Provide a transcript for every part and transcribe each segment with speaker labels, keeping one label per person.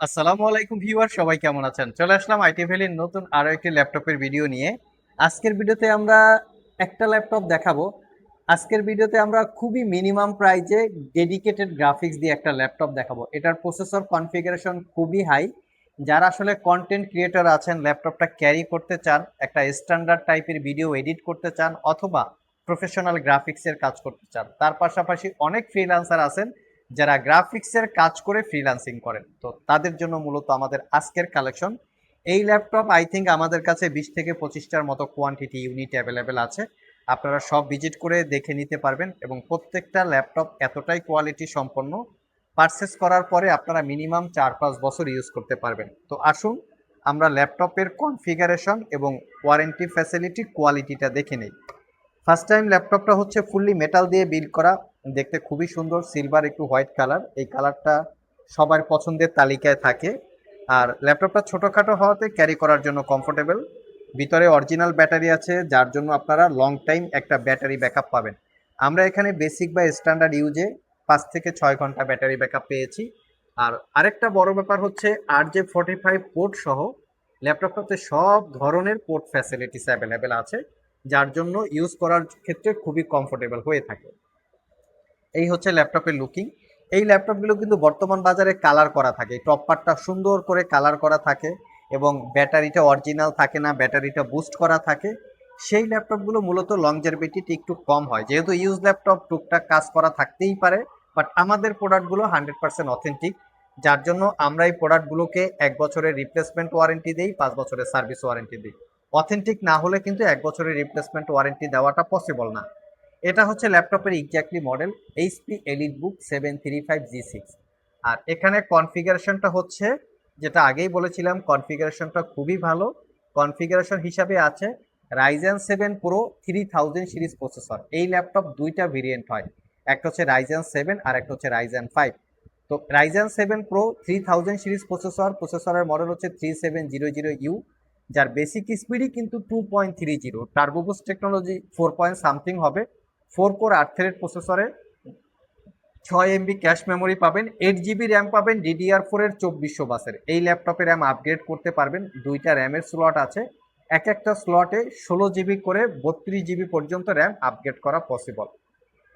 Speaker 1: আসসালামু আলাইকুম ভিউয়ার, সবাই কেমন আছেন? চলে আসলাম আইটি ভ্যালির নতুন আরো একটি ল্যাপটপের ভিডিও নিয়ে। আজকের ভিডিওতে আমরা একটা ল্যাপটপ দেখাবো। আজকের ভিডিওতে আমরা খুবই মিনিমাম প্রাইজে ডেডিকেটেড গ্রাফিক্স দিয়ে একটা ল্যাপটপ দেখাবো। এটার প্রসেসর কনফিগারেশন খুবই হাই। যারা আসলে কন্টেন্ট ক্রিয়েটর আছেন, ল্যাপটপটা ক্যারি করতে চান, একটা স্ট্যান্ডার্ড টাইপের ভিডিও এডিট করতে চান, অথবা প্রফেশনাল গ্রাফিক্সের কাজ করতে চান, তার পাশাপাশি অনেক ফ্রিল্যান্সার আছেন যারা গ্রাফিক্সের কাজ করে ফ্রিল্যান্সিং করেন, তো তাদের জন্য মূলত আমাদের আজকের কালেকশন। এই ল্যাপটপ আই থিঙ্ক আমাদের কাছে 20 থেকে 25টার মতো কোয়ান্টিটি ইউনিট অ্যাভেলেবেল আছে। আপনারা সব ভিজিট করে দেখে নিতে পারবেন এবং প্রত্যেকটা ল্যাপটপ এতটাই কোয়ালিটি সম্পন্ন, পারচেস করার পরে আপনারা মিনিমাম 4-5 বছর ইউজ করতে পারবেন। তো আসুন আমরা ল্যাপটপের কনফিগারেশন এবং ওয়ারেন্টি ফ্যাসিলিটি কোয়ালিটিটা দেখে নিই। ফার্স্ট টাইম ল্যাপটপটা হচ্ছে ফুললি মেটাল দিয়ে বিল্ড করা, দেখতে খুবই সুন্দর, সিলভার একটু হোয়াইট কালার। এই কালারটা সবার পছন্দের তালিকায় থাকে। আর ল্যাপটপটা ছোটোখাটো হওয়াতে ক্যারি করার জন্য কমফোর্টেবল। ভিতরে অরিজিনাল ব্যাটারি আছে, যার জন্য আপনারা লং টাইম একটা ব্যাটারি ব্যাকআপ পাবেন। আমরা এখানে বেসিক বা স্ট্যান্ডার্ড ইউজে 5 থেকে 6 ঘন্টা ব্যাটারি ব্যাকআপ পেয়েছি। আর আরেকটা বড় ব্যাপার হচ্ছে RJ45 পোর্ট সহ ল্যাপটপটাতে সব ধরনের পোর্ট ফ্যাসিলিটিস অ্যাভেলেবেল আছে, যার জন্য ইউজ করার ক্ষেত্রে খুবই কমফোর্টেবল হয়ে থাকে। এই হচ্ছে ল্যাপটপের লুকিং। এই ল্যাপটপগুলো কিন্তু বর্তমান বাজারে কালার করা থাকে, টপ পার্টটা সুন্দর করে কালার করা থাকে এবং ব্যাটারিটা অরিজিনাল থাকে না, ব্যাটারিটা বুস্ট করা থাকে। সেই ল্যাপটপগুলো মূলত লংজারভিটিটি একটু কম হয়, যেহেতু ইউজ ল্যাপটপ টুকটাক কাজ করা থাকতেই পারে। বাট আমাদের প্রোডাক্টগুলো 100% অথেন্টিক, যার জন্য আমরা এই প্রোডাক্টগুলোকে 1 বছরের রিপ্লেসমেন্ট ওয়ারেন্টি দিই, 5 বছরের সার্ভিস ওয়ারেন্টি দিই। অথেন্টিক না হলে কিন্তু 1 বছরের রিপ্লেসমেন্ট ওয়ারেন্টি দেওয়াটা পসিবল না। এটা হচ্ছে ল্যাপটপের exactly model HP EliteBook 735G6। আর এখানে কনফিগারেশনটা হচ্ছে, যেটা আগেই বলেছিলাম, কনফিগারেশনটা খুবই ভালো। কনফিগারেশন হিসাবে আছে Ryzen 7 Pro 3000 সিরিজ প্রসেসর। এই ল্যাপটপ দুইটা ভেরিয়েন্ট হয়, একটা হচ্ছে Ryzen 7 আর একটা হচ্ছে Ryzen 5। তো Ryzen 7 Pro 3000 সিরিজ প্রসেসরের মডেল হচ্ছে 3700U, যার বেসিক স্পিডই কিন্তু 2.30, টার্বোবুস্ট টেকনোলজি 4 পয়েন্ট সামথিং হবে। 4 কোর 8 থ্রেড প্রসেসরে 6 MB ক্যাশ মেমোরি পাবেন, 8 GB র্যাম পাবেন, DDR4-এর 2400 বাসের। এই ল্যাপটপে র্যাম আপগ্রেড করতে পারবেন, দুইটা র্যামের স্লট আছে, এক একটা স্লটে 16 GB করে 32 GB পর্যন্ত র্যাম আপগ্রেড করা possible.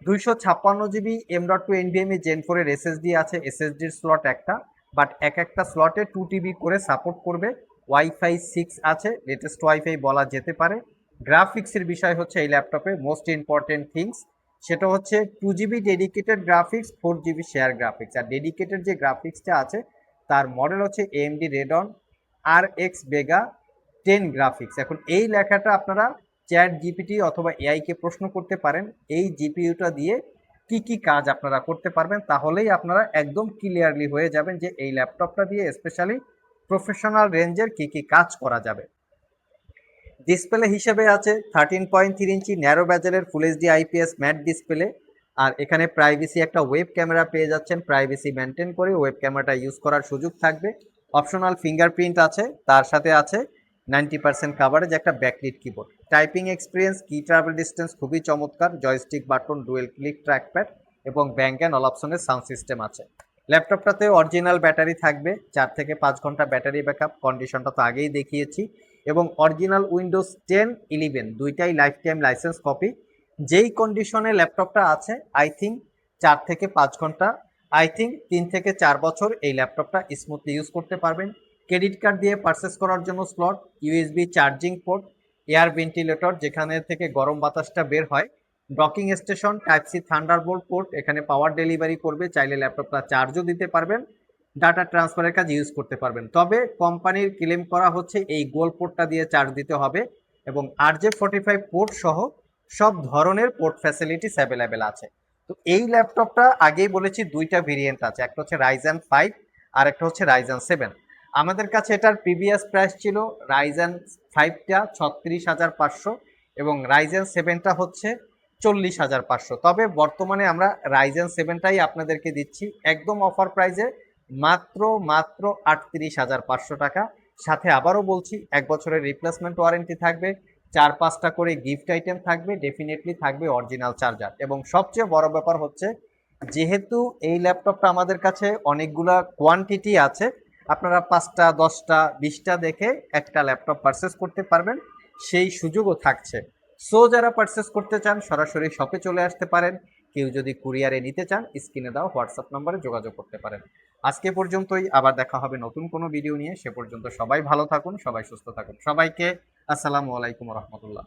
Speaker 1: 256 GB M.2 NVMe Gen 4-এর SSD আছে, SSDর স্লট একটা, বাট এক একটা স্লটে 2 TB করে সাপোর্ট করবে। ওয়াইফাই 6 আছে, লেটেস্ট ওয়াইফাই বলা যেতে পারে। গ্রাফিক্সের বিষয় হচ্ছে এই ল্যাপটপে মোস্ট ইম্পর্টেন্ট থিংস, সেটা হচ্ছে 2 GB dedicated graphics, 4 GB share graphics. আর ডেডিকেটেড যে গ্রাফিক্সটা আছে তার মডেল হচ্ছে AMD Radeon RX Vega 10 graphics. এখন এই লেখাটা আপনারা চ্যাট জিপিটি অথবা এআইকে প্রশ্ন করতে পারেন, এই জিপিইউটা দিয়ে কি কি কাজ আপনারা করতে পারবেন, তাহলেই আপনারা একদম ক্লিয়ারলি হয়ে যাবেন যে এই ল্যাপটপটা দিয়ে স্পেশালি প্রফেশনাল রেঞ্জের কি কি কাজ করা যাবে। ডিসপ্লে হিসেবে আছে 13.3 ইঞ্চি ন্যারো ব্যাজেলের full HD IPS matte display. আর এখানে প্রাইভেসি একটা ওয়েব ক্যামেরা পেয়ে যাচ্ছেন, প্রাইভেসি মেনটেন করে ওয়েব ক্যামেরাটা ইউজ করার সুযোগ থাকবে। অপশনাল ফিঙ্গারপ্রিন্ট আছে, তার সাথে আছে 90% কাভারেজ একটা ব্যাকলিট কিবোর্ড। টাইপিং এক্সপিরিয়েন্স, কি ট্রাভেল ডিস্টেন্স খুবই চমৎকার, joystick button, dual click trackpad এবং ব্যাঙ্ক অ্যান্ড অলাপসনের সাউন্ড সিস্টেম আছে। ল্যাপটপটাতে অরিজিনাল ব্যাটারি থাকবে, 4 থেকে 5 ঘন্টা ব্যাটারি ব্যাকআপ, কন্ডিশনটা তো আগেই দেখিয়েছি। এবং অরিজিনাল উইন্ডোজ 10-11 দুইটাই লাইফ টাইম লাইসেন্স কপি। যেই কন্ডিশনে ল্যাপটপটা আছে আই থিঙ্ক 4 থেকে 5 ঘন্টা, আই থিঙ্ক 3 থেকে 4 বছর এই ল্যাপটপটা স্মুথলি ইউজ করতে পারবেন। ক্রেডিট কার্ড দিয়ে পারচেস করার জন্য slot, USB charging port, air ventilator যেখানে থেকে গরম বাতাসটা বের হয়, docking station, type C thunderbolt port, এখানে পাওয়ার ডেলিভারি করবে, চাইলে ল্যাপটপটা চার্জও দিতে পারবেন, ডাটা ট্রান্সফারের কাজ ইউজ করতে পারবেন। তবে কোম্পানির ক্লেম করা হচ্ছে এই গোল পোর্টটা দিয়ে চার্জ দিতে হবে। এবং RJ45 পোর্ট সহ সব ধরনের পোর্ট ফ্যাসিলিটিস অ্যাভেলেবেল আছে। তো এই ল্যাপটপটা আগেই বলেছি দুইটা ভেরিয়েন্ট আছে, একটা হচ্ছে Ryzen 5 আর একটা হচ্ছে Ryzen 7। আমাদের কাছে এটার প্রিভিয়াস প্রাইস ছিল Ryzen 5টা 36,500 এবং Ryzen 7টা হচ্ছে 40,500। তবে বর্তমানে আমরা Ryzen 7টাই আপনাদেরকে দিচ্ছি একদম অফার প্রাইসে, মাত্র মাত্র 38,500 টাকা। সাথে আবারও বলছি 1 বছরের রিপ্লেসমেন্ট ওয়ারেন্টি থাকবে, 4-5টা করে গিফট আইটেম থাকবে, ডেফিনেটলি থাকবে অরিজিনাল চার্জার। এবং সবচেয়ে বড় ব্যাপার হচ্ছে, যেহেতু এই ল্যাপটপটা আমাদের কাছে অনেকগুলা কোয়ান্টিটি আছে, আপনারা 5টা 10টা 20টা দেখে একটা ল্যাপটপ পারচেস করতে পারবেন, সেই সুযোগও থাকছে। সো যারা পারচেস করতে চান সরাসরি শপে চলে আসতে পারেন, কেউ যদি কুরিয়ারে নিতে চান স্ক্রিনে দেওয়া হোয়াটসঅ্যাপ নম্বরে যোগাযোগ করতে পারেন। আজকে পর্যন্তই, আবার দেখা হবে নতুন কোনো ভিডিও নিয়ে। সে পর্যন্ত সবাই ভালো থাকুন, সবাই সুস্থ থাকুন। সবাইকে আসসালামু আলাইকুম রহমতুল্লাহ।